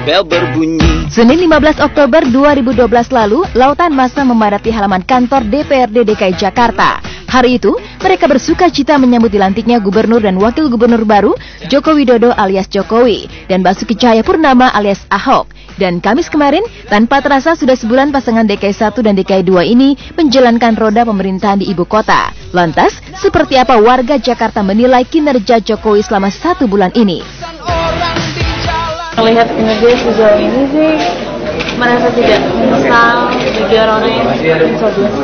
bel berbunyi. Senin 15 Oktober 2012 lalu, lautan massa memadati halaman kantor DPRD DKI Jakarta. Hari itu, mereka bersuka cita menyambut dilantiknya Gubernur dan Wakil Gubernur baru, Joko Widodo alias Jokowi, dan Basuki Cahayapurnama alias Ahok. Dan Kamis kemarin, tanpa terasa sudah sebulan pasangan DKI 1 dan DKI 2 ini menjalankan roda pemerintahan di ibu kota. Lantas, seperti apa warga Jakarta menilai kinerja Jokowi selama 1 bulan ini? Melihat kinerja sejauh ini sih merasa tidak menyesal bagi orang-orang yang mencoblos.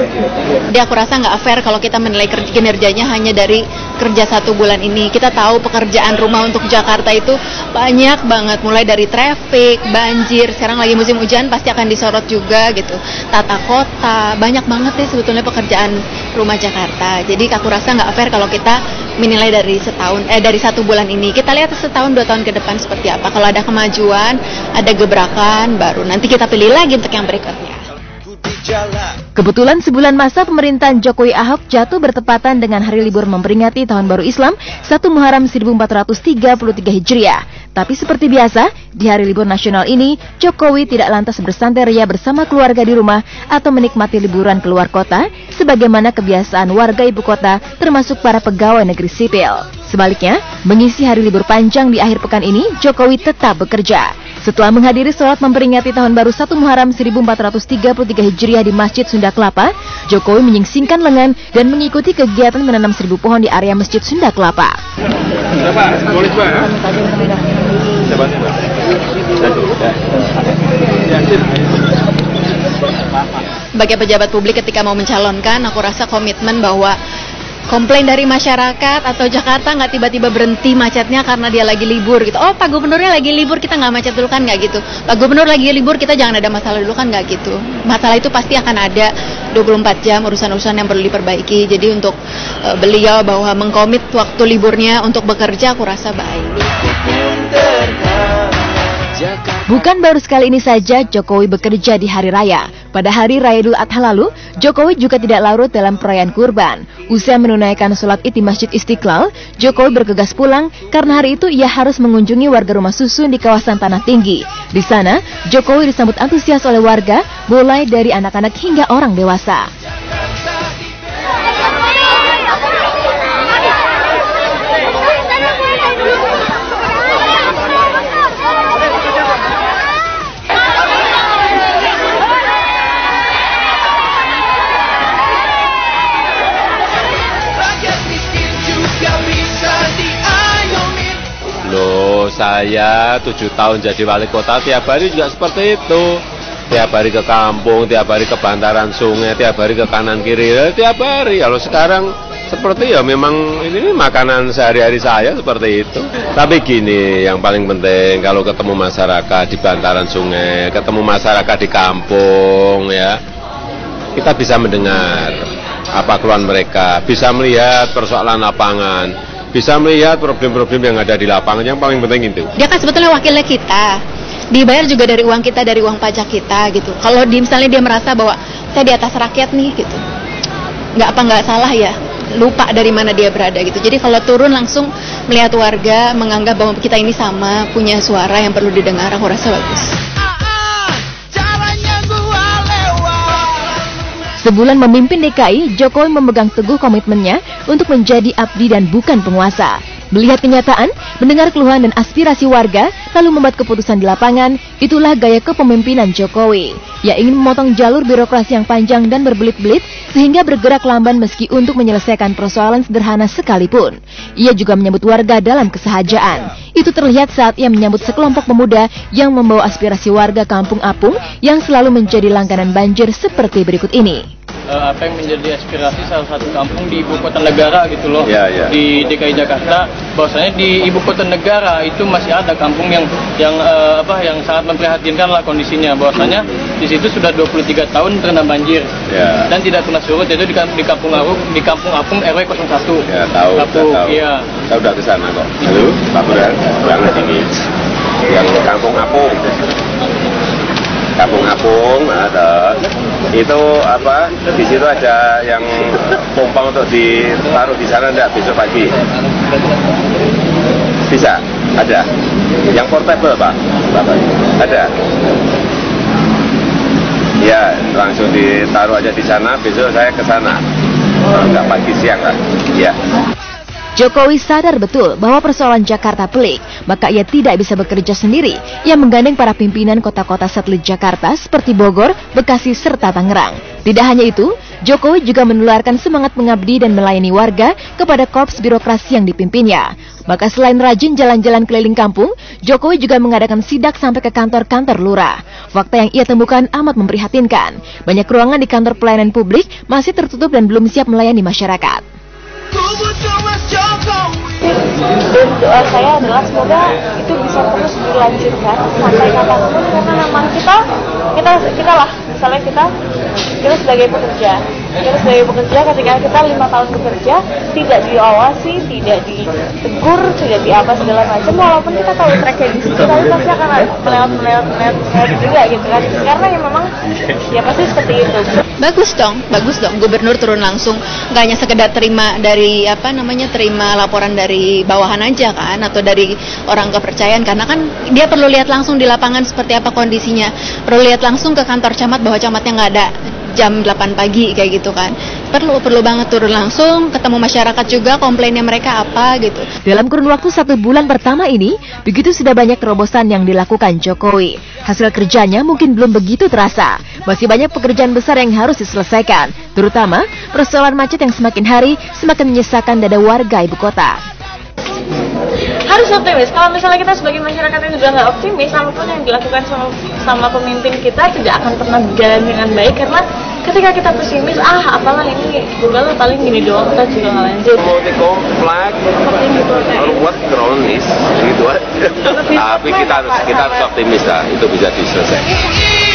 Jadi aku rasa nggak fair kalau kita menilai kinerjanya hanya dari kerja 1 bulan ini. Kita tahu pekerjaan rumah untuk Jakarta itu banyak banget, mulai dari traffic, banjir, sekarang lagi musim hujan pasti akan disorot juga gitu. Tata kota, banyak banget deh sebetulnya pekerjaan rumah Jakarta. Jadi aku rasa nggak fair kalau kita menilai dari dari 1 bulan ini. Kita lihat setahun 2 tahun ke depan seperti apa. Kalau ada kemajuan, ada gebrakan, baru nanti kita pilih lagi untuk yang berikutnya. Kebetulan sebulan masa pemerintahan Jokowi Ahok jatuh bertepatan dengan hari libur memperingati Tahun Baru Islam 1 Muharram 1433 Hijriah. Tapi seperti biasa, di hari libur nasional ini, Jokowi tidak lantas bersantai ria bersama keluarga di rumah atau menikmati liburan keluar kota, sebagaimana kebiasaan warga ibu kota termasuk para pegawai negeri sipil. Sebaliknya, mengisi hari libur panjang di akhir pekan ini, Jokowi tetap bekerja. Setelah menghadiri sholat memperingati Tahun Baru 1 Muharram 1433 Hijriah di Masjid Sunda Kelapa, Jokowi menyingsingkan lengan dan mengikuti kegiatan menanam 1000 pohon di area Masjid Sunda Kelapa. Sebagai pejabat publik ketika mau mencalonkan, aku rasa komitmen bahwa komplain dari masyarakat atau Jakarta nggak tiba-tiba berhenti macetnya karena dia lagi libur gitu. Oh, Pak Gubernurnya lagi libur, kita nggak macet dulu kan, nggak gitu. Pak Gubernur lagi libur, kita jangan ada masalah dulu kan, nggak gitu. Masalah itu pasti akan ada 24 jam urusan-urusan yang perlu diperbaiki. Jadi untuk beliau bahwa mengkomit waktu liburnya untuk bekerja, aku rasa baik. Bukan baru sekali ini saja Jokowi bekerja di hari raya. Pada hari Raya Idul Adha lalu, Jokowi juga tidak larut dalam perayaan kurban. Usai menunaikan sholat Id di Masjid Istiqlal, Jokowi bergegas pulang karena hari itu ia harus mengunjungi warga rumah susun di kawasan Tanah Tinggi. Di sana, Jokowi disambut antusias oleh warga, mulai dari anak-anak hingga orang dewasa. Saya 7 tahun jadi wali kota, tiap hari juga seperti itu. Tiap hari ke kampung, tiap hari ke bantaran sungai, tiap hari ke kanan kiri, tiap hari. Kalau sekarang seperti ya memang ini makanan sehari-hari saya seperti itu. Tapi gini, yang paling penting kalau ketemu masyarakat di bantaran sungai, ketemu masyarakat di kampung ya, kita bisa mendengar apa keluhan mereka, bisa melihat persoalan lapangan, bisa melihat problem-problem yang ada di lapangan, yang paling penting itu. Dia kan sebetulnya wakilnya kita, dibayar juga dari uang kita, dari uang pajak kita gitu. Kalau misalnya dia merasa bahwa saya di atas rakyat nih gitu, nggak salah ya, lupa dari mana dia berada gitu. Jadi kalau turun langsung melihat warga, menganggap bahwa kita ini sama, punya suara yang perlu didengar, aku rasa bagus. Sebulan memimpin DKI, Jokowi memegang teguh komitmennya untuk menjadi abdi dan bukan penguasa. Melihat kenyataan, mendengar keluhan dan aspirasi warga, lalu membuat keputusan di lapangan, itulah gaya kepemimpinan Jokowi. Ia ingin memotong jalur birokrasi yang panjang dan berbelit-belit, sehingga bergerak lamban meski untuk menyelesaikan persoalan sederhana sekalipun. Ia juga menyambut warga dalam kesahajaan. Itu terlihat saat ia menyambut sekelompok pemuda yang membawa aspirasi warga Kampung Apung yang selalu menjadi langganan banjir seperti berikut ini. Apa yang menjadi aspirasi salah satu kampung di ibu kota negara gitu loh, di DKI Jakarta, bahwasanya di ibu kota negara itu masih ada kampung yang sangat memprihatinkan lah kondisinya, bahwasanya di situ sudah 23 tahun terendam banjir dan tidak pernah surut, yaitu di Kampung Apung RW 01. Ya, tahu. Iya. Saya udah ke sana kok. Halo, Pak Buran, banget ini. Yang Kampung Apung. Kampung Apung ada itu apa, di situ ada yang pompa untuk ditaruh di sana, enggak besok pagi bisa ada yang portable Pak. Ada. Ya, langsung ditaruh aja di sana, besok saya ke sana. Enggak pagi siang lah. Ya. Jokowi sadar betul bahwa persoalan Jakarta pelik, maka ia tidak bisa bekerja sendiri. Ia menggandeng para pimpinan kota-kota satelit Jakarta seperti Bogor, Bekasi, serta Tangerang. Tidak hanya itu, Jokowi juga menularkan semangat mengabdi dan melayani warga kepada korps birokrasi yang dipimpinnya. Maka selain rajin jalan-jalan keliling kampung, Jokowi juga mengadakan sidak sampai ke kantor-kantor lurah. Fakta yang ia temukan amat memprihatinkan. Banyak ruangan di kantor pelayanan publik masih tertutup dan belum siap melayani masyarakat. Dan doa saya adalah semoga itu bisa terus dilanjutkan sampai kapanpun, karena memang kita lah, misalnya kita sebagai pekerja ketika kita 5 tahun bekerja tidak diawasi, tidak ditegur, tidak diapa segala macam, walaupun kita tahu tracknya di situ, tapi pasti akan melewat juga gitu kan, karena ya memang ya pasti seperti itu. Bagus dong gubernur turun langsung, nggak hanya sekedar terima laporan dari bawahan aja kan, atau dari orang kepercayaan, karena kan dia perlu lihat langsung di lapangan seperti apa kondisinya, perlu lihat langsung ke kantor camat bahwa camatnya nggak ada jam 8 pagi kayak gitu kan. Perlu banget turun langsung, ketemu masyarakat juga, komplainnya mereka apa gitu. Dalam kurun waktu 1 bulan pertama ini, begitu sudah banyak terobosan yang dilakukan Jokowi. Hasil kerjanya mungkin belum begitu terasa. Masih banyak pekerjaan besar yang harus diselesaikan, terutama persoalan macet yang semakin hari semakin menyisakan dada warga ibu kota. Harus optimis. Kalau misalnya kita sebagai masyarakat yang juga nggak optimis, apapun yang dilakukan sama pemimpin kita tidak akan pernah berjalan dengan baik, karena ketika kita pesimis, apalah ini Google paling gini doang, kita juga nggak lanjut. Mau dikomplek, what kronis gitu. Tapi kita harus optimis lah, itu bisa diselesaikan.